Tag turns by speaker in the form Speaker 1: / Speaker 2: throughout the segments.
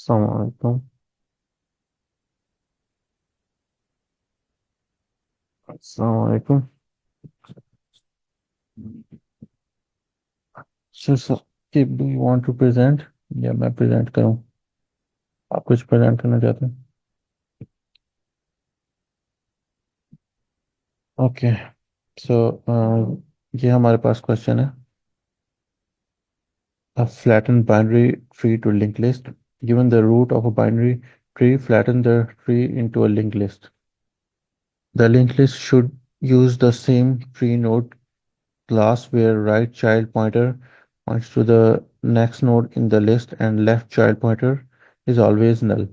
Speaker 1: अस्सलामुअलैकुम। अस्सलामुअलैकुम। सर, कि do you want to present या मैं प्रेजेंट करूं? आप कुछ प्रेजेंट करना चाहते हैं? ओके। सो ये हमारे पास क्वेश्चन है। A flattened binary tree to linked list. Given the root of a binary tree, flatten the tree into a linked list. The linked list should use the same tree node class where right child pointer points to the next node in the list and left child pointer is always null.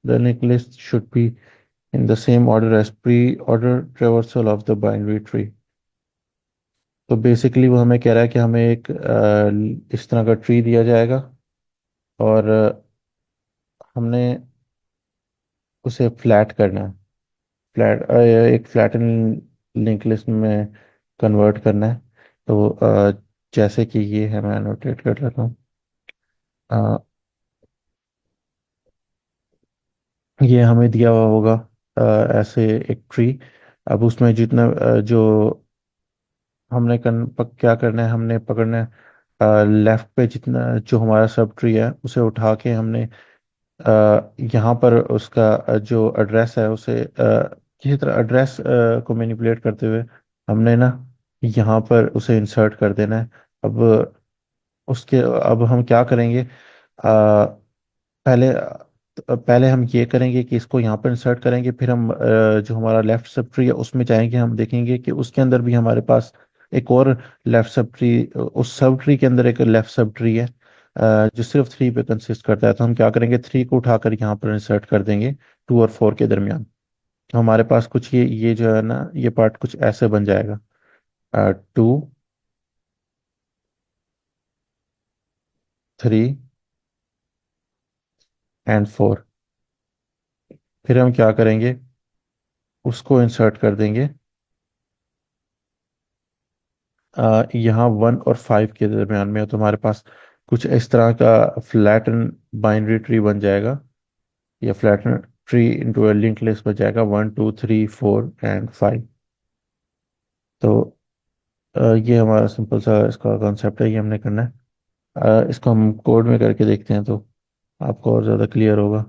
Speaker 1: The linked list should be in the same order as pre-order traversal of the binary tree. तो basically वो हमें कह रहा है कि हमें एक इस तरह का ट्री दिया जाएगा और हमने उसे फ्लैट करना है। एक फ्लैटन लिंक लिस्ट में कन्वर्ट करना है। तो जैसे कि ये है, मैं नोटेट कर लेता हूँ। अ, ये हमें दिया हुआ होगा ऐसे एक ट्री। अब उसमें जितना जो हमने क्या करना है, हमने पकड़ना है लेफ्ट पे जितना जो हमारा सब ट्री है उसे उठा के हमने यहाँ पर उसका जो एड्रेस है उसे किसी तरह एड्रेस को मैनिपुलेट करते हुए हमने ना यहाँ पर उसे इंसर्ट कर देना है। अब अब हम क्या करेंगे? पहले पहले हम ये करेंगे कि इसको यहाँ पर इंसर्ट करेंगे, फिर हम जो हमारा लेफ्ट सब ट्री है उसमें जाएंगे। हम देखेंगे कि उसके अंदर भी हमारे पास एक और लेफ्ट सब ट्री, उस सब ट्री के अंदर एक लेफ्ट सब ट्री है जो सिर्फ थ्री पे कंसिस्ट करता है। तो हम क्या करेंगे, थ्री को उठाकर यहाँ पर इंसर्ट कर देंगे टू और फोर के दरमियान। तो हमारे पास कुछ ये जो है ना, ये पार्ट कुछ ऐसे बन जाएगा। Two, three and four. फिर हम क्या करेंगे, उसको इंसर्ट कर देंगे यहाँ वन और फाइव के दरमियान में। तो हमारे पास कुछ इस तरह का फ्लैटन बाइनरी ट्री बन जाएगा, या फ्लैटन ट्री इंटू ए लिंक लिस्ट बन जाएगा, one two three four and five. तो ये हमारा सिंपल सा इसका कॉन्सेप्ट है, ये हमने करना है। इसको हम कोड में करके देखते हैं तो आपको और ज़्यादा क्लियर होगा।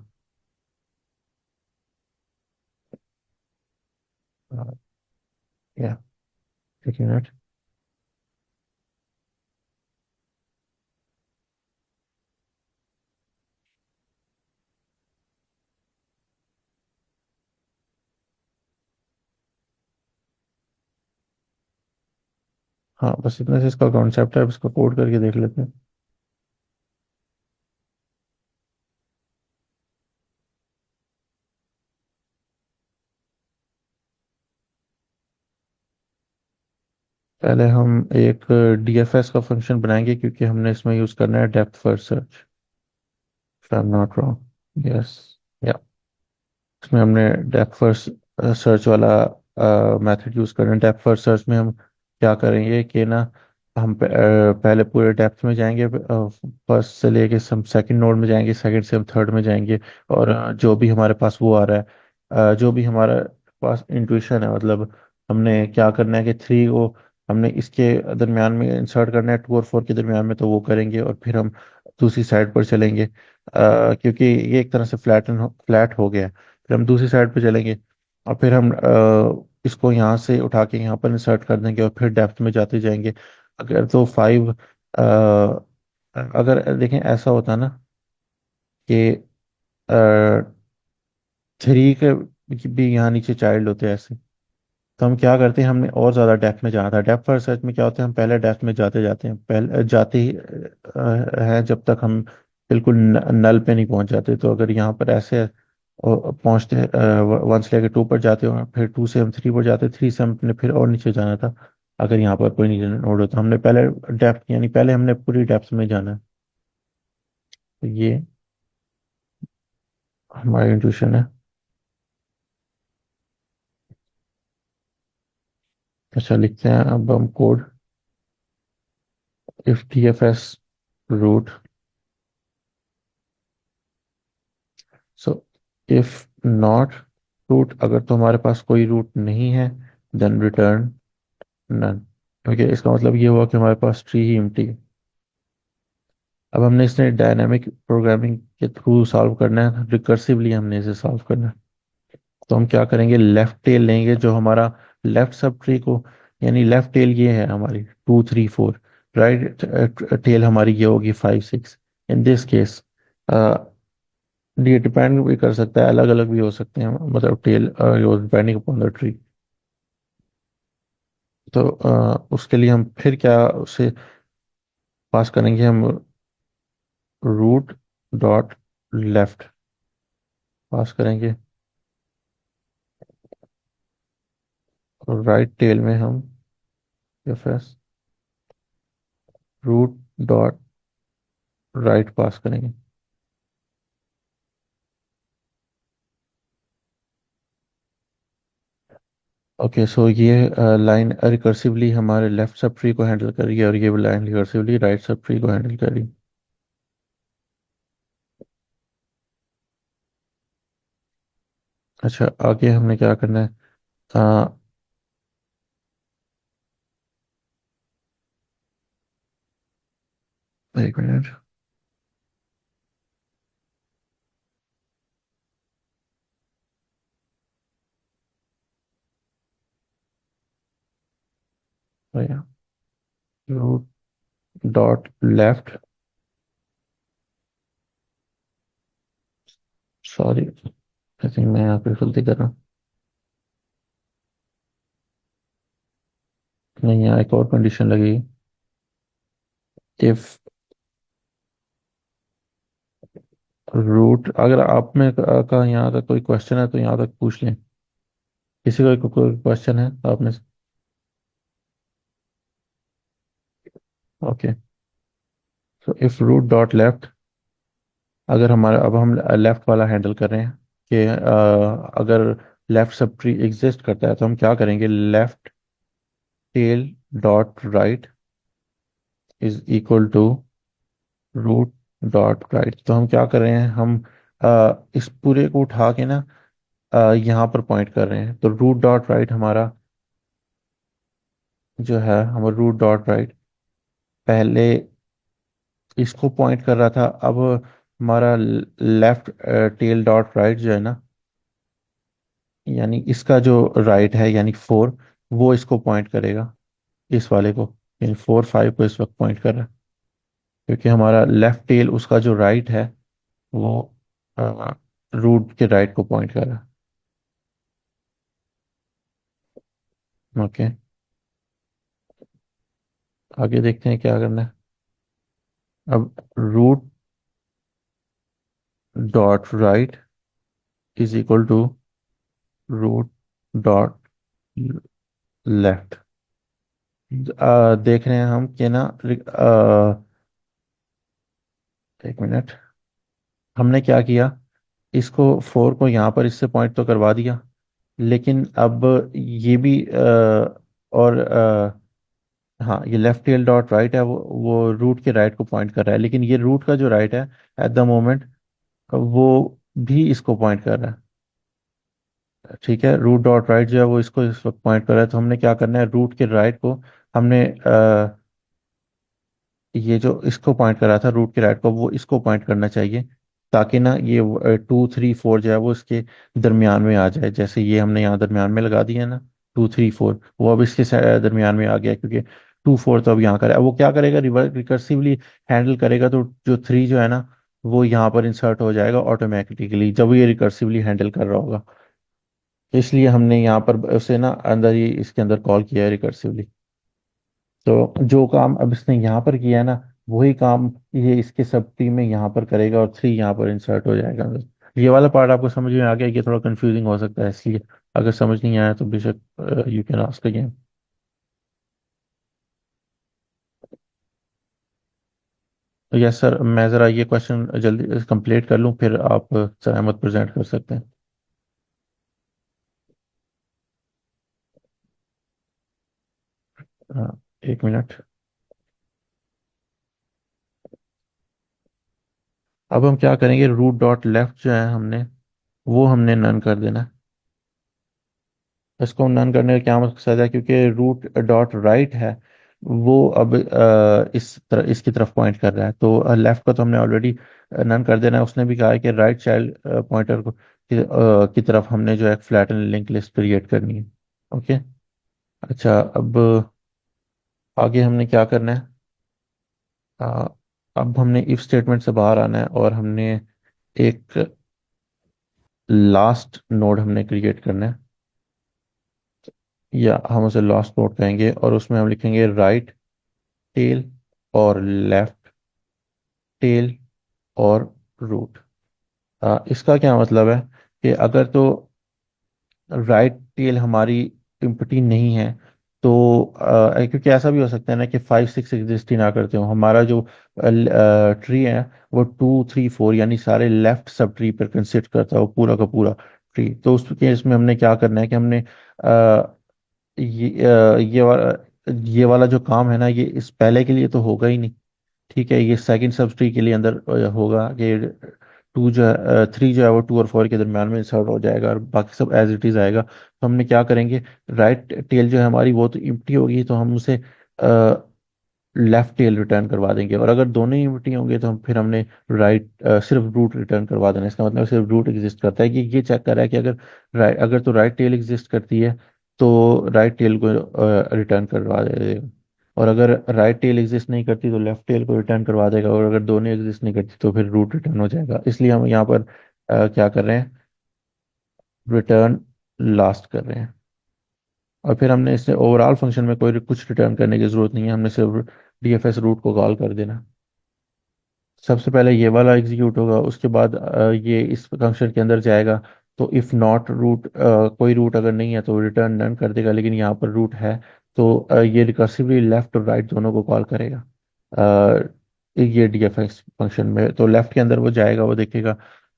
Speaker 1: या एक मिनट। हाँ, बस इतना से इसका कॉन्सेप्ट है। अब इसको कोड करके देख लेते हैं। पहले हम एक डीएफएस का फंक्शन बनाएंगे क्योंकि हमने इसमें यूज़ करना है depth first search. If I am not wrong, yes. या इसमें हमने डेप्थ फर्स्ट सर्च वाला मेथड यूज़ करना है। डेप्थ फर्स्ट सर्च में हम क्या करेंगे कि ना, हम पहले पूरे डेप्थ में जाएंगे, फर्स्ट से लेके हम सेकंड नोड में जाएंगे, सेकंड से हम थर्ड में जाएंगे। और जो भी हमारे पास वो आ रहा है, जो भी हमारे पास इंट्यूशन है, मतलब हमने क्या करना है कि थ्री को हमने इसके दरमियान में इंसर्ट करना है, टू और फोर के दरमियान में, तो वो करेंगे। और फिर हम दूसरी साइड पर चलेंगे क्योंकि ये एक तरह से फ्लैट हो गया है। फिर हम दूसरी साइड पे चलेंगे और फिर हम इसको यहाँ से उठा के यहाँ पर इंसर्ट कर देंगे और फिर डेप्थ में जाते जाएंगे। अगर तो फाइव, अगर देखें ऐसा होता ना कि थ्री के भी यहाँ नीचे चाइल्ड होते हैं ऐसे, तो हम क्या करते हैं, हमने और ज्यादा डेप्थ में जाना था। डेप्थ फर्स्ट सर्च में क्या होता है, हम पहले डेप्थ में जाते जाते हैं, पहले जाते ही हैं जब तक हम बिल्कुल नल पे नहीं पहुंच जाते। तो अगर यहाँ पर ऐसे पहुंचते, वन से लेकर टू पर जाते हो, फिर टू से हम थ्री पर जाते, थ्री से हमने फिर और नीचे जाना था। अगर यहाँ पर कोई नीचे नोड होता, हमने पहले डेप्थ, यानी पहले हमने पूरी डेप्थ में जाना है। तो ये हमारी इंट्यूशन है। अच्छा, लिखते हैं अब हम code. If T F S root so if not root, अगर तुम्हारे पास कोई रूट नहीं है, देन रिटर्न नन। ओके, इसका मतलब ये हुआ कि हमारे पास ट्री ही एम्प्टी है। अब हमने इसने डायनामिक प्रोग्रामिंग के थ्रू सॉल्व करना है, रिकर्सिवली हमने इसे सॉल्व करना है। तो हम क्या करेंगे, लेफ्ट टेल लेंगे जो हमारा लेफ्ट सब ट्री को, यानी लेफ्ट टेल ये है हमारी 2 3 4, राइट टेल हमारी ये होगी 5 6। इन दिस केस ये डिपेंड भी कर सकता है, अलग अलग भी हो सकते हैं, मतलब tail depending upon the tree. तो उसके लिए हम फिर क्या उसे पास करेंगे, हम रूट डॉट लेफ्ट पास करेंगे, और राइट टेल में हम F S root dot right pass करेंगे। ओके, सो ये लाइन रिकर्सिवली हमारे लेफ्ट सब ट्री को हैंडल कर रही है, और ये line recursively right sub tree को हैंडल कर रही है। अच्छा, आगे हमने क्या करना है, आ, एक minute. Root dot left, sorry I think मैं यहाँ पे गलती कर रहा हूँ। नहीं, यहाँ एक और कंडीशन लगी। इफ रूट, अगर आप में का यहाँ तक कोई क्वेश्चन है तो यहाँ तक पूछ लें। किसी को कोई क्वेश्चन है आप में से? Okay, so if root dot left, अगर हमारा, अब हम लेफ्ट वाला हैंडल कर रहे हैं कि अगर लेफ्ट सब ट्री एग्जिस्ट करता है तो हम क्या करेंगे, left tail dot right is equal to root dot right. तो हम क्या कर रहे हैं, हम इस पूरे को उठा के ना यहाँ पर पॉइंट कर रहे हैं। तो रूट डॉट राइट हमारा जो है, हमारा रूट डॉट राइट पहले इसको पॉइंट कर रहा था, अब हमारा लेफ्ट टेल डॉट राइट जो है ना, यानी इसका जो राइट है यानी 4, वो इसको पॉइंट करेगा, इस वाले को, यानी 4 5 को इस वक्त पॉइंट कर रहा है, क्योंकि हमारा लेफ्ट टेल उसका जो राइट है वो रूट के राइट को पॉइंट कर रहा है। ओके, आगे देखते हैं क्या करना है। अब root dot right is equal to root dot left. देख रहे हैं हम कि ना, एक मिनट, हमने क्या किया, इसको 4 को यहाँ पर इससे पॉइंट तो करवा दिया, लेकिन अब ये भी और हाँ, ये लेफ्ट टेल डॉट राइट है, वो रूट के राइट को पॉइंट कर रहा है, लेकिन ये रूट का जो राइट है एट द मोमेंट वो भी इसको पॉइंट कर रहा है। ठीक है, रूट डॉट राइट जो है वो इसको इस वक्त पॉइंट कर रहा है, तो हमने क्या करना है, रूट के राइट को हमने ये जो इसको पॉइंट कर रहा था रूट के राइट को, वो इसको पॉइंट करना चाहिए, ताकि ना ये 2 3 4 जो है वो इसके दरमियान में आ जाए। जैसे ये हमने यहाँ दरमियान में लगा दिया ना, 2 3 4, वो अब इसके दरमियान में आ गया, क्योंकि 2 4 तो अब यहाँ करे। अब वो क्या करेगा, रिकर्सिवली हैंडल करेगा, तो जो 3 जो है ना वो यहाँ पर इंसर्ट हो जाएगा ऑटोमेटिकली जब ये रिकर्सिवली हैंडल कर रहा होगा। इसलिए हमने यहाँ पर उसे ना अंदर ही इसके अंदर कॉल किया है रिकर्सिवली। तो जो काम अब इसने यहाँ पर किया है ना, वही काम ये इसके सब टीम में यहाँ पर करेगा, और 3 यहाँ पर इंसर्ट हो जाएगा अंदर। ये वाला पार्ट आपको समझ में आ गया, ये थोड़ा कंफ्यूजिंग हो सकता है, इसलिए अगर समझ नहीं आया तो बेशक you can ask again. Yes sir, मैं ज़रा ये क्वेश्चन जल्दी कंप्लीट कर लूँ, फिर आप सहमत प्रेजेंट कर सकते हैं। हाँ, एक मिनट। अब हम क्या करेंगे, रूट डॉट लेफ्ट जो है हमने, वो हमने नन कर देना है। इसको नन करने का क्या मकसद है, क्योंकि रूट डॉट राइट है वो अब इसकी तरफ पॉइंट कर रहा है, तो लेफ्ट को तो हमने ऑलरेडी नन कर देना है। उसने भी कहा है कि राइट चाइल्ड पॉइंटर को की तरफ हमने जो है फ्लैटन लिंक लिस्ट क्रिएट करनी है। ओके। अच्छा, अब आगे हमने क्या करना है, अ, अब हमने इफ स्टेटमेंट से बाहर आना है और हमने एक लास्ट नोड हमने क्रिएट करना है, या हम उसे लास्ट नोड कहेंगे, और उसमें हम लिखेंगे राइट टेल और लेफ्ट टेल और रूट। इसका क्या मतलब है कि अगर तो राइट टेल हमारी इम्पटी नहीं है, तो क्योंकि ऐसा भी हो सकता है ना कि 5 6 एग्जिस्ट ही ना करते हो, हमारा जो ट्री है वो 2 3 4 यानी सारे लेफ्ट सब ट्री पर कंसिडर करता है वो पूरा का पूरा ट्री। तो उस केस में हमने क्या करना है कि हमने ये वाला जो काम है ना, ये इस पहले के लिए तो होगा ही नहीं। ठीक है, ये सेकंड सब ट्री के लिए अंदर होगा कि टू जो है 3 जो है वो 2 और 4 के दरम्यान में इंसर्ट हो जाएगा, और बाकी सब एज इट इज आएगा। तो हमने क्या करेंगे, राइट टेल जो है हमारी वो तो इम्प्टी होगी, तो हम उसे लेफ्ट टेल रिटर्न करवा देंगे। और अगर दोनों ही इम्प्टी होंगे तो हम फिर हमने राइट सिर्फ रूट रिटर्न करवा देना। इसका मतलब सिर्फ रूट एग्जिस्ट करता है, कि ये चेक कर रहा है कि अगर अगर तो राइट टेल एग्जिस्ट करती है तो राइट टेल को रिटर्न करवा देगा, और अगर राइट टेल एग्जिस्ट नहीं करती तो लेफ्ट टेल को रिटर्न करवा देगा, और अगर दोनों एग्जिस्ट नहीं करती तो फिर रूट रिटर्न हो जाएगा। इसलिए हम यहाँ पर क्या कर रहे हैं, रिटर्न लास्ट कर रहे हैं। और फिर हमने इससे ओवरऑल फंक्शन में कोई कुछ रिटर्न करने की जरूरत नहीं है, हमने सिर्फ डीएफएस रूट को कॉल कर देना। सबसे पहले ये वाला एग्जीक्यूट होगा, उसके बाद ये इस फंक्शन के अंदर जाएगा। तो इफ नॉट रूट, कोई रूट अगर नहीं है तो रिटर्न नन कर देगा, लेकिन यहाँ पर रूट है तो ये रिकर्सिवली लेफ्ट और राइट दोनों को कॉल करेगा। ये डीएफएस फंक्शन में तो लेफ्ट के अंदर वो जाएगा, वो देखेगा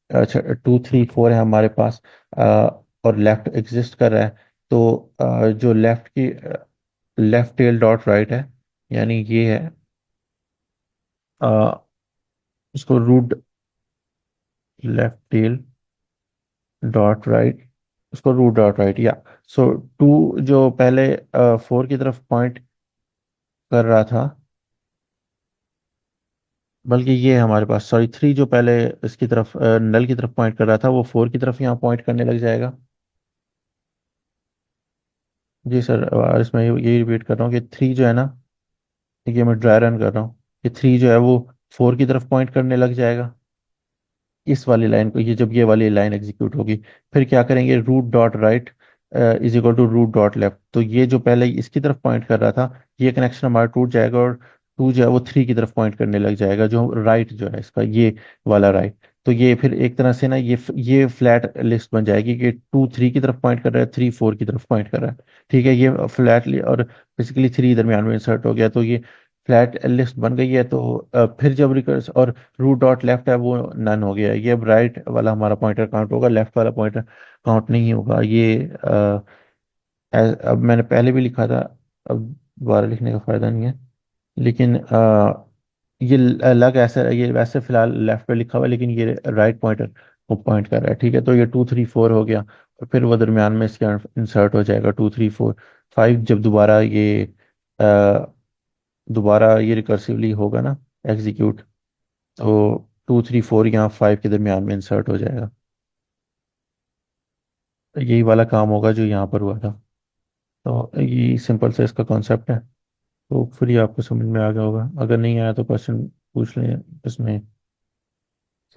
Speaker 1: अच्छा 2 3 4 है हमारे पास, और लेफ्ट एग्जिस्ट कर रहा है। तो जो लेफ्ट की लेफ्ट टेल डॉट राइट है, यानी ये है, अ, इसको root left tail dot right, उसको रूट डॉट राइट, या सो 2 जो पहले 4 की तरफ पॉइंट कर रहा था, बल्कि ये है हमारे पास, सॉरी 3 जो पहले इसकी तरफ नल की तरफ पॉइंट कर रहा था, वो 4 की तरफ यहाँ पॉइंट करने लग जाएगा। जी सर, इसमें यही रिपीट कर रहा हूँ कि 3 जो है ना, ये मैं ड्राई रन कर रहा हूँ, ये 3 जो है वो 4 की तरफ पॉइंट करने लग जाएगा इस वाली लाइन को, ये जब ये वाली लाइन एग्जीक्यूट होगी। फिर क्या करेंगे, root dot right is equal to root dot left, तो ये जो पहले इसकी तरफ पॉइंट कर रहा था, ये कनेक्शन हमारा टूट जाएगा, और 2 जो है वो 3 की तरफ पॉइंट करने लग जाएगा, जो राइट जो है इसका ये वाला राइट। तो ये फिर एक तरह से ना ये फ्लैट लिस्ट बन जाएगी कि 2 3 की तरफ पॉइंट कर रहा है, 3 4 की तरफ पॉइंट कर रहा है। ठीक है, ये फ्लैट, और बेसिकली 3 दरमियान में इंसर्ट हो गया, तो ये फ्लैट लिस्ट बन गई है। तो फिर जब रिकर्स और रूट डॉट लेफ्ट है वो नन हो गया, ये अब राइट वाला हमारा पॉइंटर काउंट होगा, लेफ्ट वाला पॉइंटर काउंट नहीं होगा। ये अब मैंने पहले भी लिखा था, अब दोबारा लिखने का फायदा नहीं है, लेकिन ये अलग ऐसा, ये वैसे फिलहाल लेफ्ट पे लिखा हुआ है, लेकिन ये राइट पॉइंटर को पॉइंट कर रहा है। ठीक है, तो ये 2 3 4 हो गया, और फिर वो दरमियान में इसके इंसर्ट हो जाएगा 2 3 4 5, जब दोबारा ये रिकर्सिवली होगा ना एग्जीक्यूट, तो 2 3 4 यहाँ 5 के दरमियान में इंसर्ट हो जाएगा। तो यही वाला काम होगा जो यहाँ पर हुआ था। तो ये सिंपल से इसका कॉन्सेप्ट है। तो फिर ये आपको समझ में आ गया होगा, अगर नहीं आया तो क्वेश्चन पूछ लें इसमें।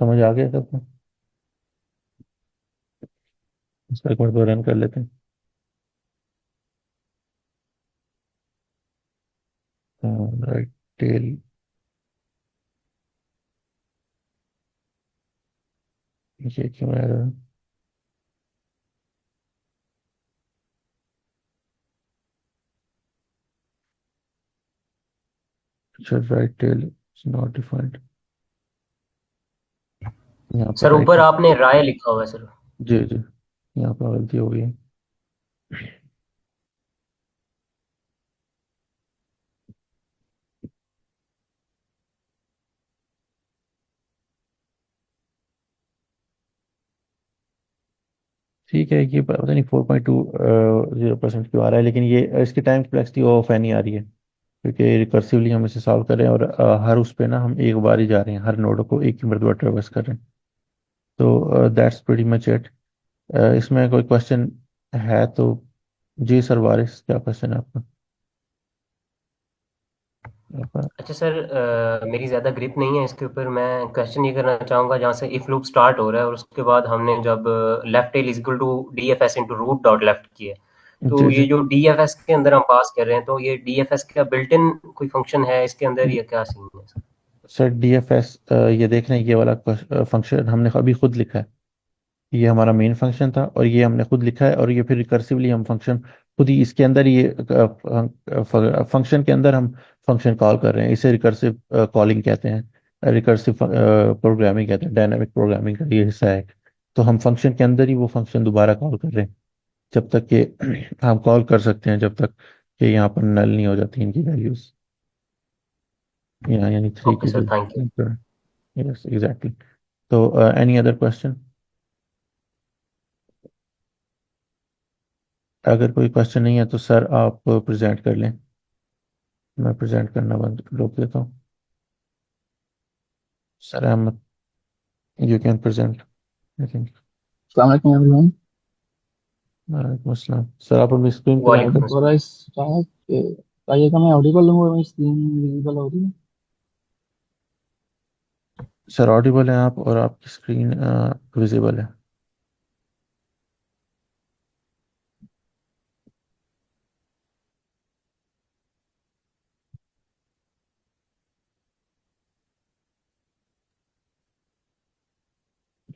Speaker 1: समझ आ गया सबको? इसका एक बार रन कर लेते हैं। राइट टेल, ये क्यों एरर? अच्छा, right tail is not defined, यहाँ पर
Speaker 2: सर
Speaker 1: राइट।
Speaker 2: ऊपर आपने राय लिखा हुआ है सर।
Speaker 1: जी जी, यहाँ पर गलती हो गई है। ठीक है, ये पता नहीं 4.20% क्यों आ रहा है, लेकिन ये इसकी टाइम कम्प्लेक्सिटी ऑफ एनी आ रही है, क्योंकि रिकर्सिवली हम इसे सॉल्व कर रहे हैं, और हर उस पे ना हम एक बार ही जा रहे हैं, हर नोड को एक ही मरतबा ट्रेवर्स कर रहे हैं। तो दैट्स प्रीटी मच इट। इसमें कोई क्वेश्चन है तो? जी सर, वारिस, क्या क्वेश्चन है आपका? आपका-
Speaker 2: अच्छा सर, मेरी ज़्यादा ग्रिप नहीं है इसके ऊपर। मैं क्वेश्चन ये करना चाहूँगा जहाँ से इफ लूप स्टार्ट हो रहा है और उसके बाद हमने जब left tail is equal to D F S into root dot left किया, तो
Speaker 1: जी
Speaker 2: ये
Speaker 1: जी
Speaker 2: जो डी एफ एस के अंदर हम पास कर रहे हैं, तो ये डी एफ एस का बिल्ट इन कोई फंक्शन है इसके अंदर या क्या सीन है?
Speaker 1: सर, डीएफएस, ये देख रहे हैं, ये वाला फंक्शन हमने अभी खुद लिखा है। ये हमारा मेन फंक्शन था, और ये हमने खुद लिखा है, और ये फिर रिकर्सिवली हम फंक्शन खुद ही इसके अंदर, ये फंक्शन के अंदर हम फंक्शन कॉल कर रहे हैं। इसे रिकर्सिव कॉलिंग कहते हैं, रिकर्सिव प्रोग्रामिंग कहते हैं, डायनामिक प्रोग्रामिंग का ये हिस्सा है। तो हम फंक्शन के अंदर ही वो फंक्शन दोबारा कॉल कर रहे हैं, जब तक कि हम कॉल कर सकते हैं, जब तक कि यहाँ पर नल नहीं हो जाती इनकी वैल्यूज, यहाँ यानी थ्री
Speaker 2: ओके
Speaker 1: की
Speaker 2: सर, थैंक यू।
Speaker 1: जो। Yes, exactly. तो एनी अदर क्वेश्चन? अगर कोई क्वेश्चन नहीं है तो सर आप प्रेजेंट कर लें, मैं प्रेजेंट करना बंद रोक देता हूँ। Sir Ahmad, you can present, I think.
Speaker 3: अस्सलाम वालेकुम एवरीवन।
Speaker 1: वालेकुम अस्सलाम। सर आप अपनी स्क्रीन पे आएंगे?
Speaker 2: वालेकुम
Speaker 3: और
Speaker 2: अस्सलाम।
Speaker 3: इस चाहे आइएगा, मैं ऑडिबल हूँ, मेरी स्क्रीन विजिबल हो रही है।
Speaker 1: सर ऑडिबल है आप, और आपकी स्क्रीन विजिबल है।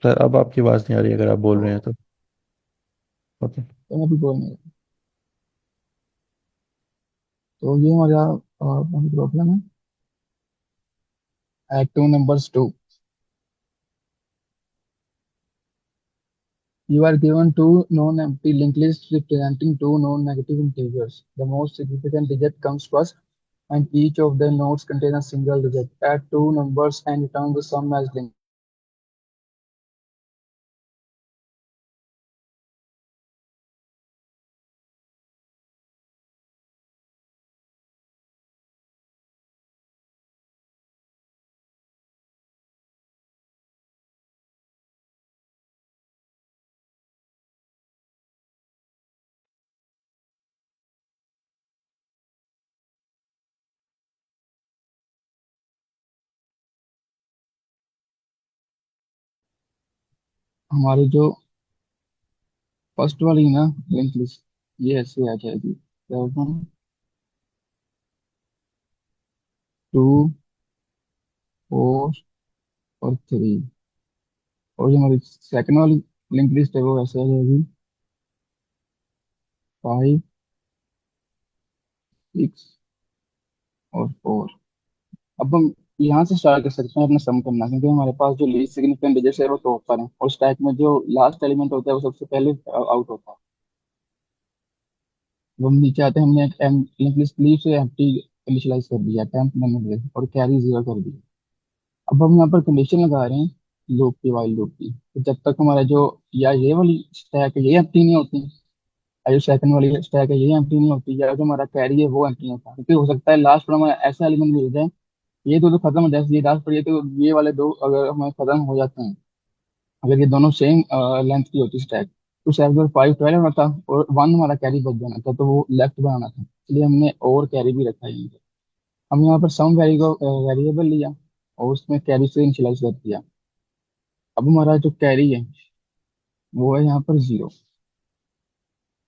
Speaker 1: सर अब आपकी आवाज़ नहीं आ रही, अगर आप बोल रहे हैं तो। ओके।
Speaker 3: तो मैं भी बोलने लगा। तो ये हमारा प्रॉब्लम है add two numbers two. You are given two non-empty linked lists representing two non-negative integers. The most significant digit comes first, and each of the nodes contains a single digit. Add two numbers and return the sum as linked. हमारी जो first वाली ना link list, ये ऐसे आ जाएगी 7, 2, 4 और 3। और जो हमारी सेकंड वाली लिंक लिस्ट है वो ऐसे आ जाएगी 5, 6 और 4। अब हम यहाँ से स्टार्ट कर सकते हैं अपना सम करना, क्योंकि हमारे पास जो लीस्ट सिग्निफिकेंट डिजिट है वो टॉप पर है, और स्टैक में जो लास्ट एलिमेंट होता है वो सबसे पहले आउट होता है। अब हम नीचे आते हैं, हमने एक एम लिंक लिस्ट ली से एम्प्टी इनिशियलाइज कर दिया, टेम्प मैंने दिया और कैरी 0 कर दिया। अब हम यहाँ पर कंडीशन लगा रहे हैं लूप की, वाइल लूप की। तो जब तक हमारा जो या ये वाली स्टैक है ये एम्प्टी नहीं होती, या जो सेकंड वाली स्टैक है ये एम्प्टी नहीं होती, या जो हमारा कैरी है वो एम्प्टी नहीं होता, क्योंकि हो सकता है लास्ट में हमारा ऐसा एलिमेंट मिल जाए, ये दो तो खत्म हो जाए, ये लास्ट पर, ये तो ये वाले दो अगर हमें खत्म हो जाते हैं, अगर ये दोनों सेम लेंथ की होती स्टैक, तो शायद अगर 5 12 होना था और 1 हमारा कैरी बच जाना था, तो वो लेफ्ट बनाना था, इसलिए हमने और कैरी भी रखा है यहाँ पे। हम यहाँ पर सम वेरिएबल लिया और उसमें कैरी से इनिशियलाइज कर दिया। अब हमारा जो कैरी है वो है यहाँ पर 0।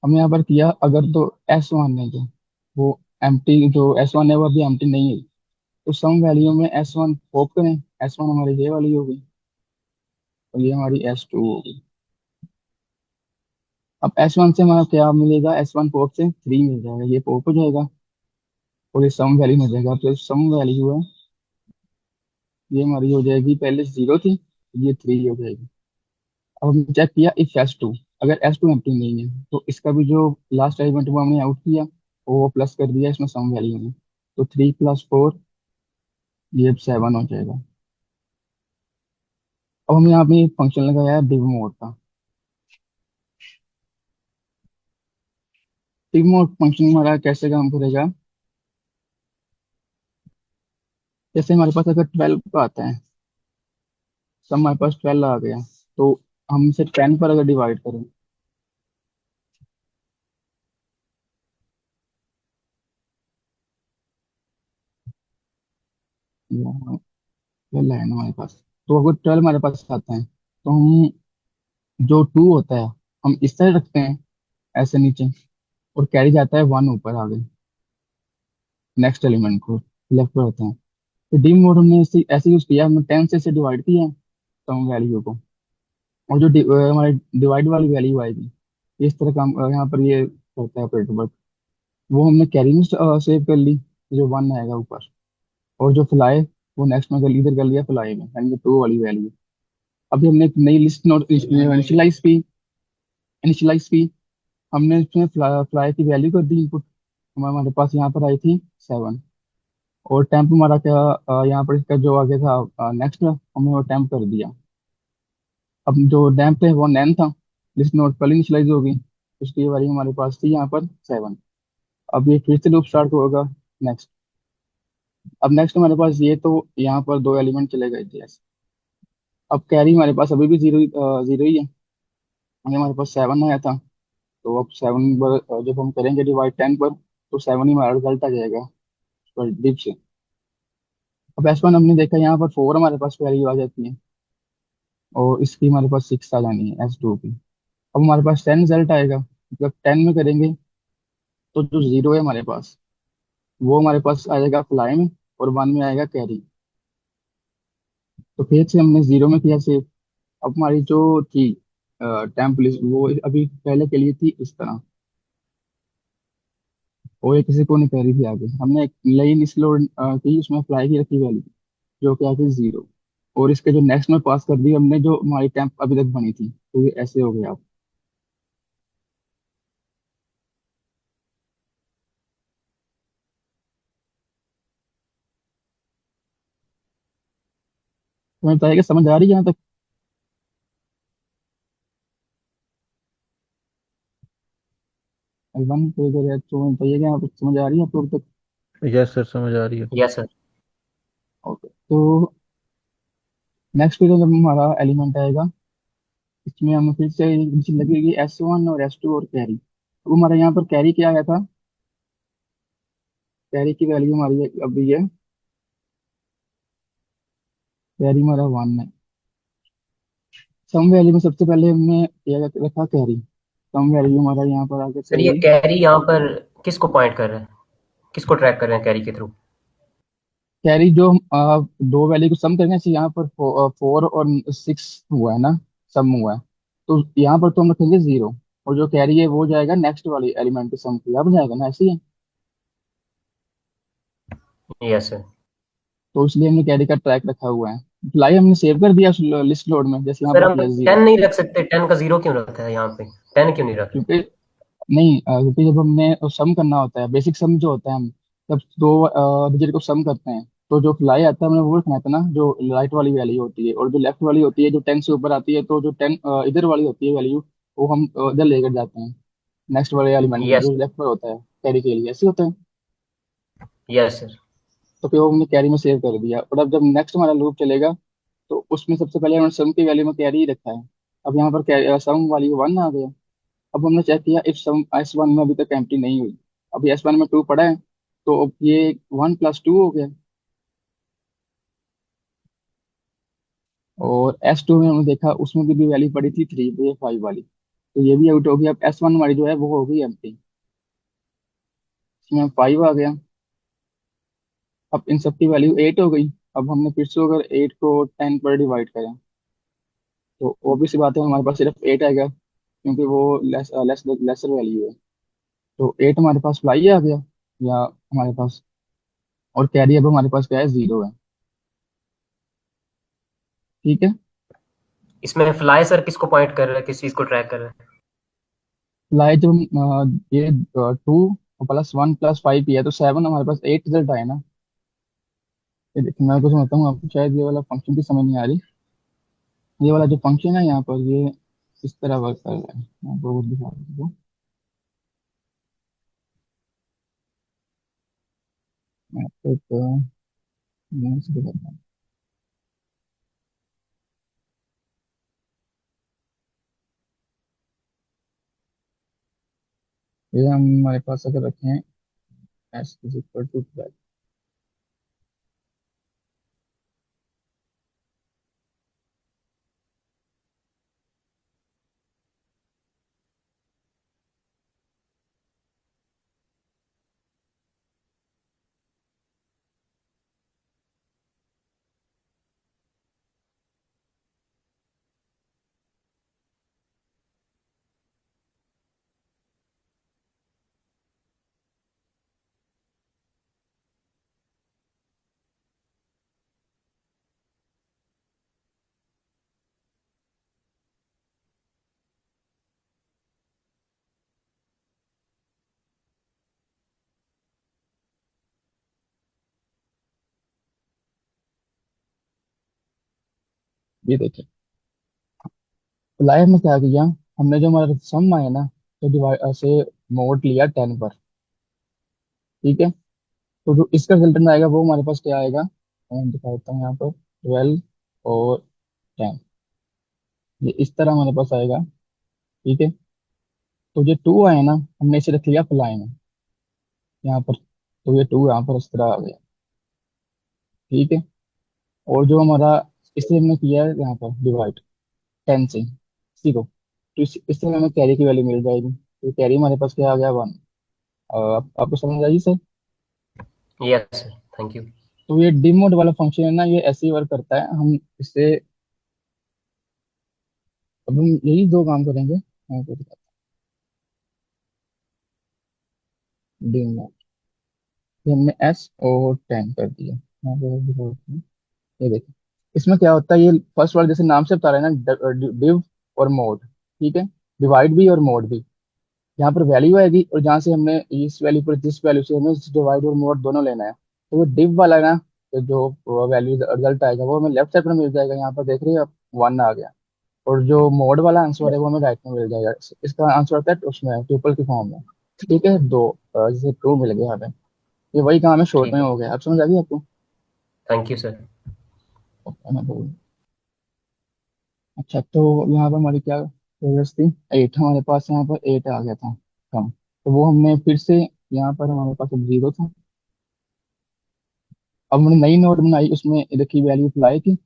Speaker 3: हमने यहाँ पर किया अगर तो S1 है जो वो एम्प्टी, जो S1 है वो अभी एम्प्टी नहीं है, तो सम वैल्यू में S1 पॉप करें। S1 हमारी ये वाली होगी और ये हमारी S2 होगी। अब S1 से हमारा क्या मिलेगा, S1 पॉप से 3 मिल जाएगा, ये पॉप हो जाएगा और ये सम वैल्यू मिल जाएगा। तो सम वैल्यू है ये हमारी हो जाएगी, पहले 0 थी, ये 3 हो जाएगी। अब हमने चेक किया इफ S2, अगर S2 एम्प्टी नहीं है तो इसका भी जो लास्ट एलिमेंट वो हमने आउट किया, वो प्लस कर दिया इसमें सम वैल्यू में, तो 3 + 4 ये 7 हो जाएगा। अब हमने यहाँ पे फंक्शन लगाया है div mode का। टीम मोड फंक्शन हमारा कैसे काम करेगा? जैसे हमारे पास अगर 12 का आता है, तो हमारे पास 12 आ गया, तो हम इसे 10 पर अगर डिवाइड करें, यहाँ 12 है ना हमारे पास, तो अगर 12 हमारे पास आता है, तो हम जो 2 होता है हम इस तरह रखते हैं, ऐसे नीचे, और कैरी जाता है 1 ऊपर आगे, नेक्स्ट एलिमेंट को लेफ्ट पर होता है। तो डी मोड हमने इसे ऐसे यूज किया, हमने 10 से इसे डिवाइड किया सम वैल्यू को, और जो हमारे डिवाइड वाली वैल्यू आएगी, इस तरह का यहाँ पर ये करता है ऑपरेटर, बट वो हमने कैरी में सेव कर ली, जो 1 आएगा ऊपर, और जो फ्लाई वो नेक्स्ट में कर इधर कर लिया फ्लाई में, यानी कि 2 वाली वैल्यू। अभी हमने एक नई लिस्ट नोट इनिशियलाइज की, हमने उसमें फ्लाई की वैल्यू कर दी इनपुट, हमारे पास यहाँ पर आई थी 7, और टेम्प हमारा क्या, यहाँ पर इसका जो आगे था नेक्स्ट, हमने वो टेम्प कर दिया। अब जो डैम्प है वो नैन था, लिस्ट नोट पहले इनिशियलाइज होगी, उसकी वैल्यू हमारे पास थी यहाँ पर 7। अब ये फिर से लूप स्टार्ट होगा नेक्स्ट। अब नेक्स्ट हमारे पास ये, तो यहाँ पर 2 एलिमेंट चले गए थे ऐसे। अब कैरी हमारे पास अभी भी जीरो जीरो ही है, अभी हमारे पास 7 आया था, तो अब 7 पर जब हम करेंगे डिवाइड 10 पर, तो 7 ही हमारा रिजल्ट आ जाएगा पर डिप से। अब S1 हमने देखा, यहाँ पर 4 हमारे पास वैल्यू आ जाती है, और इसकी हमारे पास 6 आ जानी है S2 की। अब हमारे पास 10 रिजल्ट आएगा, जब 10 में करेंगे, तो जो जीरो है हमारे पास, वो हमारे पास आ जाएगा फ्लाई में, और 1 में आएगा कैरी। तो फिर से हमने जीरो में किया सेव। अब हमारी जो थी टेम्प लिस्ट, वो अभी पहले के लिए थी इस तरह, और ये किसी को नहीं कह रही थी आगे, हमने एक नई लिस्ट लोड की, उसमें फ्लाई की रखी वैल्यू, जो कि आती जीरो, और इसके जो नेक्स्ट में पास कर दी हमने, जो हमारी टेम्प अभी तक बनी थी, तो ये ऐसे हो गया। आप तुम्हें बताइए कि समझ आ रही है यहाँ तक? वन पे अगर है तो बताइए कि यहाँ तक समझ आ रही है आपको अभी तक?
Speaker 1: यस सर, समझ आ रही है।
Speaker 2: Yes sir.
Speaker 3: ओके, तो नेक्स्ट पे जो जब हमारा एलिमेंट आएगा, इसमें हम फिर से नीचे लगेगी S1 और S2 और कैरी। तो हमारा यहाँ पर कैरी क्या आया था? कैरी की वैल्यू हमारी अभी है, कैरी हमारा 1 है। सम वैल्यू में सबसे पहले हमने ये रखा कैरी, सम वैल्यू हमारा यहाँ पर आगे
Speaker 2: सर ये
Speaker 3: चलेगी।
Speaker 2: कैरी यहाँ पर किसको पॉइंट कर रहा है, किसको ट्रैक कर रहे हैं कैरी के थ्रू?
Speaker 3: कैरी जो दो वैल्यू को सम करेंगे, जैसे यहाँ पर 4 और 6 हुआ है ना, सम हुआ है, तो यहाँ पर तो हम रखेंगे जीरो, और जो कैरी है वो जाएगा नेक्स्ट वाली एलिमेंट के सम की, अब जाएगा ना, ऐसे ही है।
Speaker 2: Yes sir.
Speaker 3: तो इसलिए हमने कैरी का ट्रैक रखा हुआ है। लाई हमने सेव कर दिया लिस्ट लोड में, जैसे यहाँ
Speaker 2: सर
Speaker 3: पर
Speaker 2: हम
Speaker 3: किया
Speaker 2: 10
Speaker 3: जीरो।
Speaker 2: नहीं रख सकते, 10 का जीरो क्यों रखा है यहाँ पे, 10 क्यों नहीं रखा?
Speaker 3: क्योंकि नहीं, क्योंकि जब हमने सम करना होता है, बेसिक सम जो होता है, हम जब दो डिजिट को सम करते हैं, तो जो फ्लाई आता है हमने वो रखना था ना, जो राइट वाली वैल्यू होती है, और जो लेफ्ट वाली होती है जो 10 से ऊपर आती है, तो जो 10 इधर वाली होती है वैल्यू, वो हम इधर लेकर जाते हैं, नेक्स्ट वाले एलिमेंट में
Speaker 2: यस।
Speaker 3: जो लेफ्ट पर होता है, कैरी के लिए ऐसे होता है।
Speaker 2: Yes sir.
Speaker 3: तो फिर वो हमने कैरी में सेव कर दिया, और अब जब नेक्स्ट हमारा लूप चलेगा, तो उसमें सबसे पहले हमने सम की वैल्यू में कैरी ही रखा है। अब यहाँ पर सम वाली 1 आ गया। अब हमने चेक किया, इफ सम S1 में अभी तक एम्प्टी नहीं हुई, अभी S1 में 2 पड़ा है, तो अब ये 1 + 2 हो गया, और S2 में हमने देखा उसमें भी वैल्यू पड़ी थी 3, तो ये 5 वाली, तो ये भी आउट हो गया। अब S1 हमारी जो है वो हो गई एम्प्टी, इसमें 5 आ गया। अब इन सब की वैल्यू 8 हो गई। अब हमने फिर से अगर 8 को 10 पर डिवाइड करें, तो ऑब्वियस सी बात है हमारे पास सिर्फ 8 आएगा, क्योंकि वो लेसर वैल्यू है। तो 8 हमारे पास फ्लाई आ गया, या हमारे पास, और कैरी अब हमारे पास क्या है, जीरो है। ठीक है।
Speaker 2: इसमें फ्लाई सर किसको पॉइंट कर रहा है, किस चीज को ट्रैक कर रहा है?
Speaker 3: फ्लाई जो ये 2 +1 + 5 किया, तो 7 हमारे पास 8 रिजल्ट आए ना। ये देखिए मैं कुछ समझता हूँ, आपको शायद ये वाला फंक्शन की समझ नहीं आ रही। ये वाला जो फंक्शन है यहाँ पर, ये इस तरह वर्क कर रहा है, मैं आपको वो दिखा दूँ। मैं आपको एक name से दिखाता हूँ। ये हम हमारे पास अगर रखें एस इज इक्वल टू 12। ये देखिए, तो लाइव में क्या किया, हमने जो हमारा सम आया ना, तो डिवाइड से मोड लिया 10 पर। ठीक है, तो जो इसका रिजल्टेंट आएगा वो हमारे पास क्या आएगा, मैं दिखाता हूँ यहाँ पर, 12 और 10। ये इस तरह हमारे पास आएगा। ठीक है, तो ये 2 आए ना, हमने इसे रख लिया प्लाइन यहाँ पर, तो ये 2 यहाँ पर इस तरह आ गया। ठीक है, और जो हमारा, इसलिए हमने किया है यहाँ पर डिवाइड 10 से इसी को, तो इससे हमें कैरी की वैल्यू मिल जाएगी, तो कैरी हमारे पास क्या आ गया 1। आपको समझ आई सर?
Speaker 2: Yes sir, thank you.
Speaker 3: तो ये डिम मोड वाला फंक्शन है ना, ये ऐसे ही वर्क करता है। हम इससे अब हम यही दो काम करेंगे, मैं आपको बताता हूँ। डिम मोड, ये हमने एस और 10 कर दिया। मैं आपको दिखाता हूँ। ये देखिए, इसमें क्या होता है, ये फर्स्ट वाला जैसे नाम से बता रहे हैं ना, डिव और मोड। ठीक है, डिवाइड भी और मोड भी। यहाँ पर वैल्यू आएगी, और जहाँ से हमने इस वैल्यू पर जिस वैल्यू से हमें डिवाइड और मोड दोनों लेना है, तो वो डिव वाला ना, तो जो वैल्यू रिजल्ट आएगा वो हमें लेफ्ट साइड पर मिल जाएगा। यहाँ पर देख रहे हो आप, 1 आ गया। और जो मोड वाला आंसर है वो हमें राइट में मिल जाएगा। इसका आंसर आता है उसमें ट्रिपल की फॉर्म में। ठीक है, दो, जैसे 2 मिल गया हमें। ये वही काम है, शॉर्ट
Speaker 2: ठीक
Speaker 3: में
Speaker 2: है,
Speaker 3: हो गया। आप समझ आ गई आपको?
Speaker 2: Thank you sir.
Speaker 3: मैं बोलूँ। अच्छा, तो यहाँ पर हमारी क्या प्रोग्रेस थी, 8 हमारे पास, यहाँ पर 8 आ गया था कम। तो वो हमने फिर से, यहाँ पर हमारे पास अब 0 था। अब हमने नई नोट बनाई, उसमें देखिए वैल्यू अप्लाई की,